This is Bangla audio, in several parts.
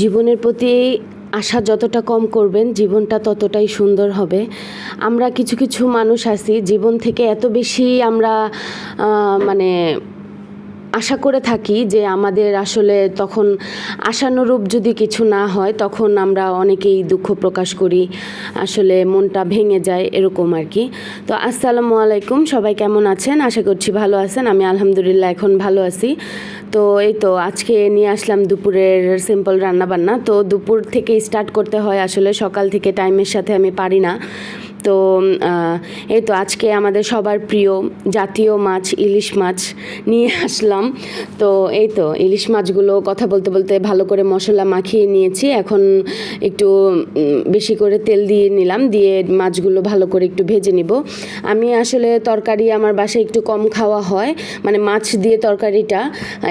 জীবনের প্রতি আশা যতটা কম করবেন জীবনটা ততটাই সুন্দর হবে। আমরা কিছু কিছু মানুষ আছি জীবন থেকে এত বেশি আমরা মানে আশা করে থাকি যে আমাদের আসলে তখন আশানুরূপ যদি কিছু না হয় তখন আমরা অনেকেই দুঃখ প্রকাশ করি, আসলে মনটা ভেঙে যায় এরকম আর কি। তো আসসালামু আলাইকুম, সবাই কেমন আছেন? আশা করছি ভালো আছেন। আমি আলহামদুলিল্লাহ এখন ভালো আছি। তো এই তো আজকে নিয়ে আসলাম দুপুরের সিম্পল রান্নাবান্না। তো দুপুর থেকে স্টার্ট করতে হয়, আসলে সকাল থেকে টাইমের সাথে আমি পারি না। তো এই তো আজকে আমাদের সবার প্রিয় জাতীয় মাছ ইলিশ মাছ নিয়ে আসলাম। তো এই তো ইলিশ মাছগুলো কথা বলতে বলতে ভালো করে মশলা মাখিয়ে নিয়েছি। এখন একটু বেশি করে তেল দিয়ে নিলাম, দিয়ে মাছগুলো ভালো করে একটু ভেজে নিব। আমি আসলে তরকারি আমার বাসায় একটু কম খাওয়া হয়, মানে মাছ দিয়ে তরকারিটা,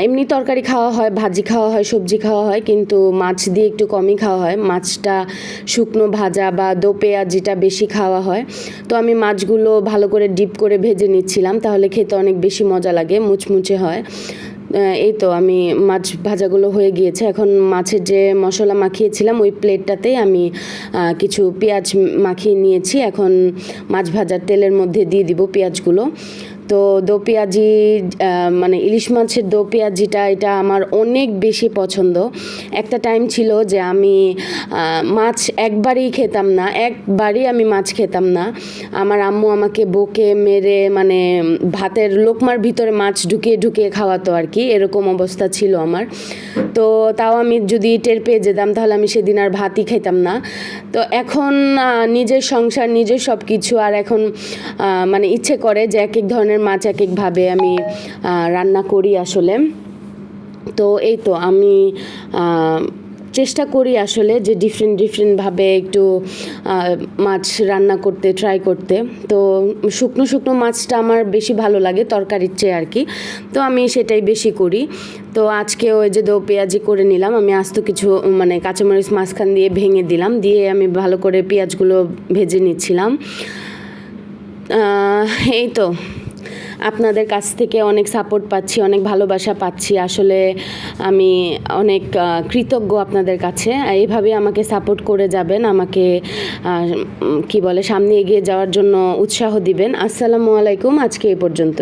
এমনি তরকারি খাওয়া হয়, ভাজি খাওয়া হয়, সবজি খাওয়া হয়, কিন্তু মাছ দিয়ে একটু কমই খাওয়া হয়। মাছটা শুকনো ভাজা বা দো পেঁয়াজিটা বেশি খাওয়া হয়। তো আমি মাছগুলো ভালো করে ডিপ করে ভেজে নিচ্ছিলাম, তাহলে খেতে অনেক বেশি মজা লাগে, মুচমুচে হয়। এই তো আমি মাছ ভাজাগুলো হয়ে গিয়েছে। এখন মাছের যে মশলা মাখিয়েছিলাম ওই প্লেটটাতেই আমি কিছু পেঁয়াজ মাখিয়ে নিয়েছি। এখন মাছ ভাজার তেলের মধ্যে দিয়ে দিব পেঁয়াজগুলো। তো দো পেঁয়াজি মানে ইলিশ মাছের দো পেঁয়াজিটা এটা আমার অনেক বেশি পছন্দ। একটা টাইম ছিল যে আমি মাছ একবারই খেতাম না, একবারই আমি মাছ খেতাম না। আমার আম্মু আমাকে বকে মেরে মানে ভাতের লোকমার ভিতরে মাছ ঢুকিয়ে ঢুকিয়ে খাওয়াতো আর কি, এরকম অবস্থা ছিল আমার। তো তাও আমি যদি টের পেয়ে যেতাম তাহলে আমি সেদিন আর ভাতই খেতাম না। তো এখন নিজের সংসার, নিজের সব কিছু, আর এখন মানে ইচ্ছে করে যে এক এক ধরনের মাছ এক একভাবে আমি রান্না করি আসলে। তো এই তো আমি চেষ্টা করি আসলে যে ডিফারেন্টভাবে একটু মাছ রান্না করতে ট্রাই করতে। তো শুকনো শুকনো মাছটা আমার বেশি ভালো লাগে তরকারির চেয়ে আর কি, তো আমি সেটাই বেশি করি। তো আজকে ওই যে দো পেঁয়াজি করে নিলাম, আমি আস্ত কিছু মানে কাঁচামরিচ মাঝখান দিয়ে ভেঙে দিলাম, দিয়ে আমি ভালো করে পেঁয়াজগুলো ভেজে নিচ্ছিলাম। এই তো আপনাদের কাছ থেকে অনেক সাপোর্ট পাচ্ছি, অনেক ভালোবাসা পাচ্ছি, আসলে আমি অনেক কৃতজ্ঞ আপনাদের কাছে। এইভাবে আমাকে সাপোর্ট করে যাবেন, আমাকে কি বলে সামনে এগিয়ে যাওয়ার জন্য উৎসাহ দিবেন। আসসালামু আলাইকুম, আজকে এই পর্যন্ত।